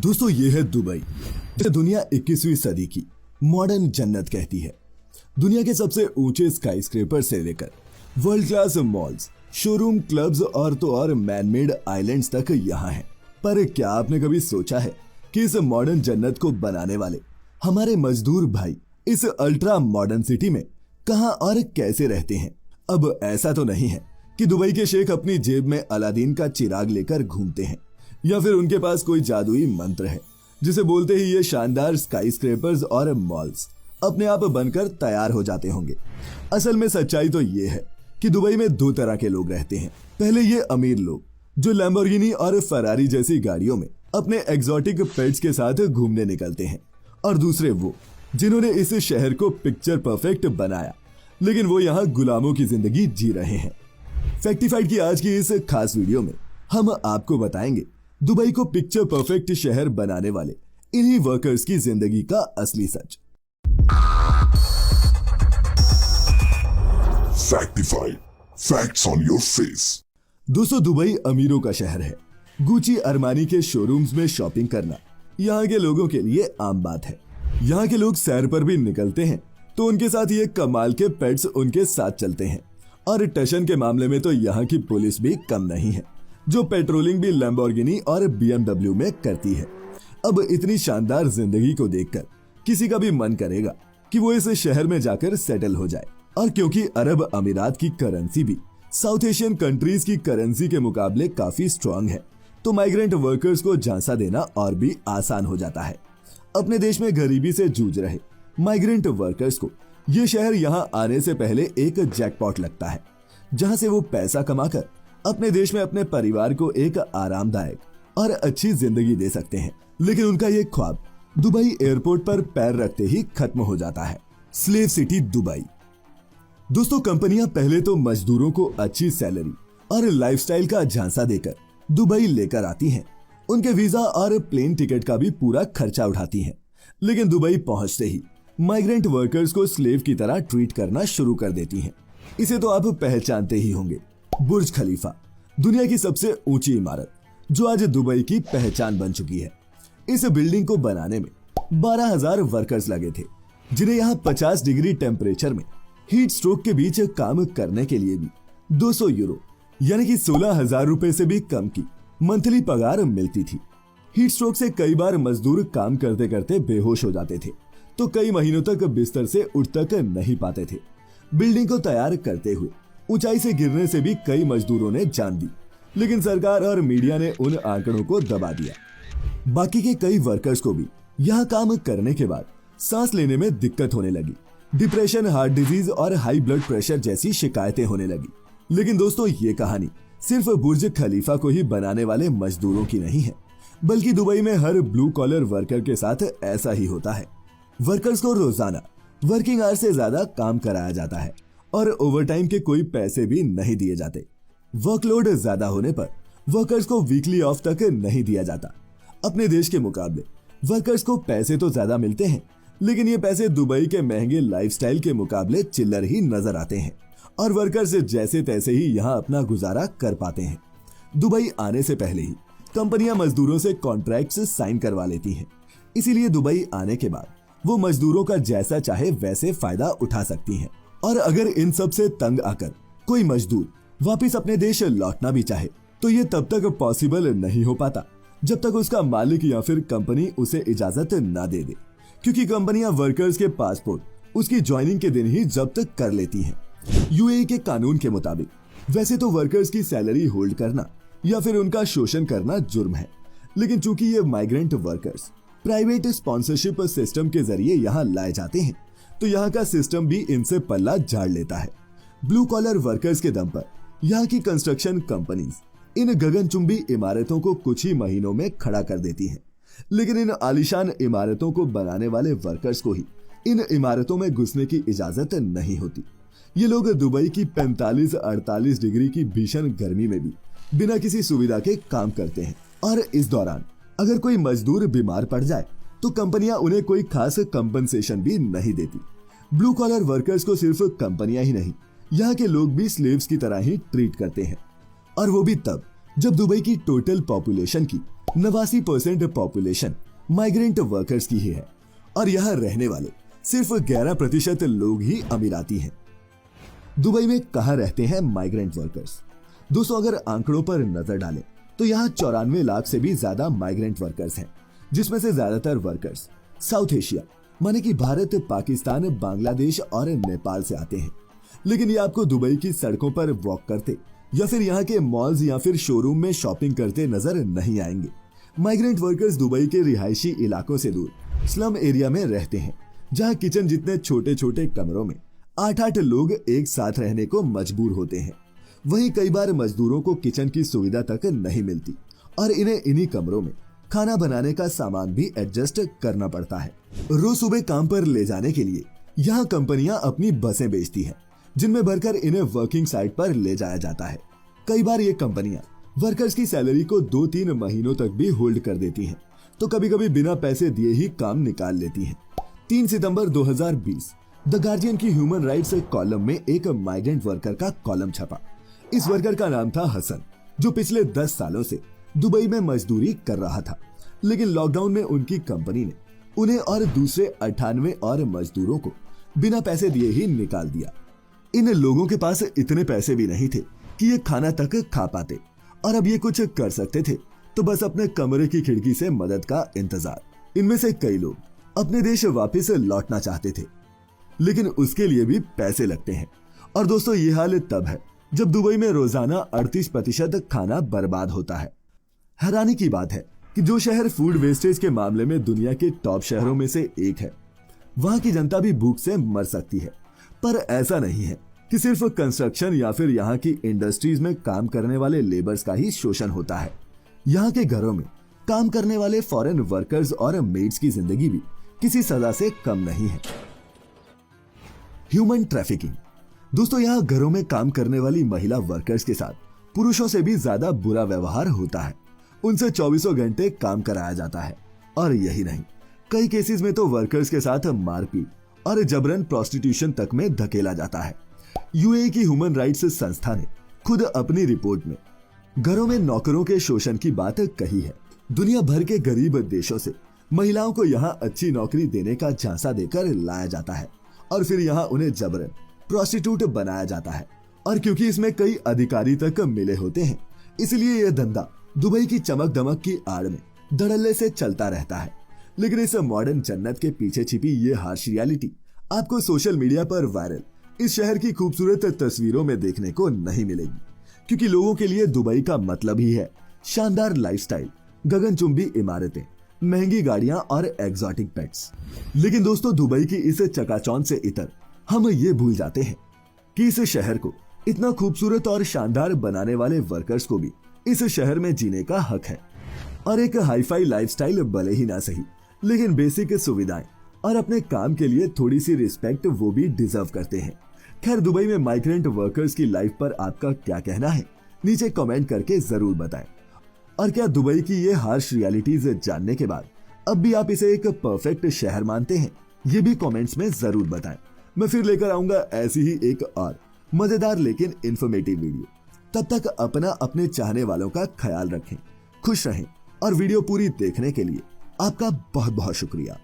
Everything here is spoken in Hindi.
दोस्तों ये है दुबई, जिसे दुनिया 21वीं सदी की मॉडर्न जन्नत कहती है। दुनिया के सबसे ऊंचे स्काईस्क्रेपर से लेकर world class malls, showroom, clubs और तो और मैनमेड आइलैंड्स तक यहाँ है। पर क्या आपने कभी सोचा है कि इस मॉडर्न जन्नत को बनाने वाले हमारे मजदूर भाई इस अल्ट्रा मॉडर्न सिटी में कहां और कैसे रहते हैं? अब ऐसा तो नहीं है कि दुबई के शेख अपनी जेब में अलादीन का चिराग लेकर घूमते हैं या फिर उनके पास कोई जादुई मंत्र है जिसे बोलते ही ये शानदार स्काईस्क्रेपर्स और मॉल्स अपने आप बनकर तैयार हो जाते होंगे। असल में सच्चाई तो ये है कि दुबई में दो तरह के लोग रहते हैं। पहले ये अमीर लोग जो लैम्बोर्गिनी और फरारी जैसी गाड़ियों में अपने एग्जॉटिक पेट्स के साथ घूमने निकलते हैं, और दूसरे वो जिन्होंने इस शहर को पिक्चर परफेक्ट बनाया लेकिन वो यहाँ गुलामों की जिंदगी जी रहे हैं। फैक्टिफाइड की आज की इस खास वीडियो में हम आपको बताएंगे दुबई को पिक्चर परफेक्ट शहर बनाने वाले इन्हीं वर्कर्स की जिंदगी का असली सच। फैक्टिफाइड, फैक्ट्स ऑन योर फेस। दोस्तों दुबई अमीरों का शहर है। गुची, अरमानी के शोरूम्स में शॉपिंग करना यहाँ के लोगों के लिए आम बात है। यहाँ के लोग सैर पर भी निकलते हैं तो उनके साथ ये कमाल के पेट्स उनके साथ चलते हैं। और टशन के मामले में तो यहाँ की पुलिस भी कम नहीं है, जो पेट्रोलिंग भी लैम्बोर्गिनी और BMW में करती है। अब इतनी शानदार जिंदगी को देखकर किसी का भी मन करेगा कि वो इस शहर में जाकर सेटल हो जाए। और क्योंकि अरब अमीरात की करेंसी भी साउथ एशियन कंट्रीज की करेंसी के मुकाबले काफी स्ट्रांग है, तो माइग्रेंट वर्कर्स को झांसा देना और भी आसान हो जाता है। अपने देश में गरीबी से जूझ रहे माइग्रेंट वर्कर्स को ये शहर यहाँ आने से पहले एक जैकपॉट लगता है, जहाँ से वो पैसा कमाकर अपने देश में अपने परिवार को एक आरामदायक और अच्छी जिंदगी दे सकते हैं। लेकिन उनका ये ख्वाब दुबई एयरपोर्ट पर पैर रखते ही खत्म हो जाता है। Slave city Dubai. दोस्तों कंपनियां पहले तो मजदूरों को अच्छी सैलरी और लाइफस्टाइल का झांसा देकर दुबई लेकर आती हैं। उनके वीजा और प्लेन टिकट का भी पूरा खर्चा उठाती हैं। लेकिन दुबई पहुंचते ही माइग्रेंट वर्कर्स को स्लेव की तरह ट्रीट करना शुरू कर देती हैं। इसे तो आप पहचानते ही होंगे, बुर्ज खलीफा, दुनिया की सबसे ऊंची इमारत जो आज दुबई की पहचान बन चुकी है। इस बिल्डिंग को बनाने में 12,000 वर्कर्स लगे थे, जिन्हें यहाँ 50 डिग्री टेम्परेचर में हीट स्ट्रोक के बीच काम करने के लिए भी 200 यूरो यानी कि 16,000 रुपए से भी कम की मंथली पगार मिलती थी। हीट स्ट्रोक से कई बार मजदूर काम करते करते बेहोश हो जाते थे, तो कई महीनों तक बिस्तर से उठ तक नहीं पाते थे। बिल्डिंग को तैयार करते हुए ऊंचाई से गिरने से भी कई मजदूरों ने जान दी, लेकिन सरकार और मीडिया ने उन आंकड़ों को दबा दिया। बाकी के कई वर्कर्स को भी यहाँ काम करने के बाद सांस लेने में दिक्कत होने लगी, डिप्रेशन, हार्ट डिजीज और हाई ब्लड प्रेशर जैसी शिकायतें होने लगी। लेकिन दोस्तों ये कहानी सिर्फ बुर्ज खलीफा को ही बनाने वाले मजदूरों की नहीं है, बल्कि दुबई में हर ब्लू कॉलर वर्कर के साथ ऐसा ही होता है। वर्कर्स को रोजाना वर्किंग आवर से ज्यादा काम कराया जाता है और ओवरटाइम के कोई पैसे भी नहीं दिए जाते। वर्कलोड ज्यादा होने पर वर्कर्स को वीकली ऑफ तक नहीं दिया जाता। अपने देश के मुकाबले वर्कर्स को पैसे तो ज्यादा मिलते हैं, लेकिन ये पैसे दुबई के महंगे लाइफस्टाइल के मुकाबले चिल्लर ही नजर आते हैं और वर्कर्स जैसे तैसे ही यहाँ अपना गुजारा कर पाते हैं। दुबई आने से पहले ही कंपनियां मजदूरों से कॉन्ट्रैक्ट्स साइन करवा लेती हैं, इसीलिए दुबई आने के बाद वो मजदूरों का जैसा चाहे वैसे फायदा उठा सकती हैं। और अगर इन सब से तंग आकर कोई मजदूर वापस अपने देश लौटना भी चाहे तो ये तब तक पॉसिबल नहीं हो पाता जब तक उसका मालिक या फिर कंपनी उसे इजाजत ना दे दे, क्योंकि कंपनियां वर्कर्स के पासपोर्ट उसकी ज्वाइनिंग के दिन ही जब्त कर लेती हैं। यूएई के कानून के मुताबिक वैसे तो वर्कर्स की सैलरी होल्ड करना या फिर उनका शोषण करना जुर्म है, लेकिन चूंकि ये migrant workers private sponsorship system के जरिए यहाँ लाए जाते हैं, तो यहाँ का सिस्टम भी इनसे पल्ला झाड़ लेता है। ब्लू कॉलर वर्कर्स के दम पर यहाँ की कंस्ट्रक्शन कंपनीज इन गगनचुंबी इमारतों को कुछ ही महीनों में खड़ा कर देती हैं, लेकिन इन आलीशान इमारतों को बनाने वाले वर्कर्स को ही इन इमारतों में घुसने की इजाजत नहीं होती। ये लोग दुबई की 45-48 डिग्री की भीषण गर्मी में भी बिना किसी सुविधा के काम करते हैं, और इस दौरान अगर कोई मजदूर बीमार पड़ जाए तो कंपनियां उन्हें कोई खास कंपनसेशन भी नहीं देती। ब्लू कॉलर वर्कर्स को सिर्फ कंपनियां ही नहीं, यहाँ के लोग भी स्लेव्स की तरह ही ट्रीट करते हैं, और वो भी तब जब दुबई की टोटल पॉपुलेशन की 89% पॉपुलेशन माइग्रेंट वर्कर्स की ही है और यहाँ रहने वाले सिर्फ 11% लोग ही अमीराती हैं। दुबई में कहाँ रहते हैं माइग्रेंट वर्कर्स? दोस्तों, अगर आंकड़ों पर नजर डालें तो यहाँ 94 लाख से भी ज्यादा माइग्रेंट वर्कर्स हैं, जिसमें से ज्यादातर वर्कर्स साउथ एशिया माने कि भारत, पाकिस्तान, बांग्लादेश और नेपाल से आते हैं। लेकिन ये आपको दुबई की सड़कों पर वॉक करते या फिर यहाँ के मॉल्स या फिर शोरूम में शॉपिंग करते नजर नहीं आएंगे। माइग्रेंट वर्कर्स दुबई के रिहायशी इलाकों से दूर स्लम एरिया में रहते हैं, जहाँ किचन जितने छोटे छोटे कमरों में 8-8 लोग एक साथ रहने को मजबूर होते हैं। वहीं कई बार मजदूरों को किचन की सुविधा तक नहीं मिलती और इन्हें इन्हीं कमरों में खाना बनाने का सामान भी एडजस्ट करना पड़ता है। रोज सुबह काम पर ले जाने के लिए यहाँ कंपनियां अपनी बसें बेचती हैं, जिनमें भरकर इन्हें वर्किंग साइट पर ले जाया जाता है। कई बार ये कंपनियां वर्कर्स की सैलरी को 2-3 महीनों तक भी होल्ड कर देती हैं, तो कभी कभी बिना पैसे दिए ही काम निकाल लेती हैं। 3 सितंबर 2020 द गार्जियन की ह्यूमन राइट्स कॉलम में एक माइग्रेंट वर्कर का कॉलम छपा। इस वर्कर का नाम था हसन, जो पिछले 10 सालों से दुबई में मजदूरी कर रहा था। लेकिन लॉकडाउन में उनकी कंपनी ने उन्हें और दूसरे 98 और मजदूरों को बिना पैसे दिए ही निकाल दिया। इन लोगों के पास इतने पैसे भी नहीं थे कि ये खाना तक खा पाते, और अब ये कुछ कर सकते थे तो बस अपने कमरे की खिड़की से मदद का इंतजार। इनमें से कई लोग अपने देश वापस लौटना चाहते थे, लेकिन उसके लिए भी पैसे लगते हैं। और दोस्तों, ये हाल तब है जब दुबई में रोजाना 38% खाना बर्बाद होता है। हैरानी की बात है कि जो शहर फूड वेस्टेज के मामले में दुनिया के टॉप शहरों में से एक है, वहां की जनता भी भूख से मर सकती है। पर ऐसा नहीं है कि सिर्फ कंस्ट्रक्शन या फिर यहाँ की इंडस्ट्रीज में काम करने वाले लेबर्स का ही शोषण होता है। यहाँ के घरों में काम करने वाले फॉरेन वर्कर्स और मेड्स की जिंदगी भी किसी सजा से कम नहीं है। Human trafficking. दोस्तों, यहाँ घरों में काम करने वाली महिला वर्कर्स के साथ पुरुषों से भी ज्यादा बुरा व्यवहार होता है। उनसे 24 घंटे काम कराया जाता है। और यही नहीं, कई केसेस में तो वर्कर्स के साथ मारपीट और जबरन प्रोस्टिट्यूशन तक में धकेला जाता है। यूएई की ह्यूमन राइट्स संस्था ने खुद अपनी रिपोर्ट में घरों में नौकरों के शोषण की बात कही है। दुनिया भर के गरीब देशों से महिलाओं को यहाँ अच्छी नौकरी देने का झांसा देकर लाया जाता है और फिर यहाँ उन्हें जबरन प्रोस्टिट्यूट बनाया जाता है। और क्योंकि इसमें कई अधिकारी तक मिले होते हैं, इसलिए यह धंधा दुबई की चमक दमक की आड़ में धड़ल्ले से चलता रहता है। लेकिन इस मॉडर्न जन्नत के पीछे छिपी ये हार्श रियलिटी आपको सोशल मीडिया पर वायरल इस शहर की खूबसूरत तस्वीरों में देखने को नहीं मिलेगी, क्योंकि लोगों के लिए दुबई का मतलब ही है शानदार लाइफस्टाइल, गगनचुंबी इमारतें, महंगी गाड़ियां और एग्जॉटिक पेट्स। लेकिन दोस्तों, दुबई की इस चकाचौंध से इतर हम ये भूल जाते हैं कि इस शहर को इतना खूबसूरत और शानदार बनाने वाले वर्कर्स को भी इस शहर में जीने का हक है। और एक हाईफाई लाइफस्टाइल भले ही ना सही, लेकिन बेसिक सुविधाएं और अपने काम के लिए थोड़ी सी रिस्पेक्ट वो भी डिजर्व करते हैं। खैर, दुबई में माइग्रेंट वर्कर्स की लाइफ पर आपका क्या कहना है, नीचे कमेंट करके जरूर बताएं। और क्या दुबई की ये हार्श रियलिटीज जानने के बाद अब भी आप इसे एक परफेक्ट शहर मानते हैं? ये भी कमेंट्स में जरूर बताएं। मैं फिर लेकर आऊंगा ऐसी ही एक और मजेदार लेकिन इंफॉर्मेटिव वीडियो। तब तक अपना अपने चाहने वालों का ख्याल रखें, खुश रहें और वीडियो पूरी देखने के लिए आपका बहुत बहुत शुक्रिया।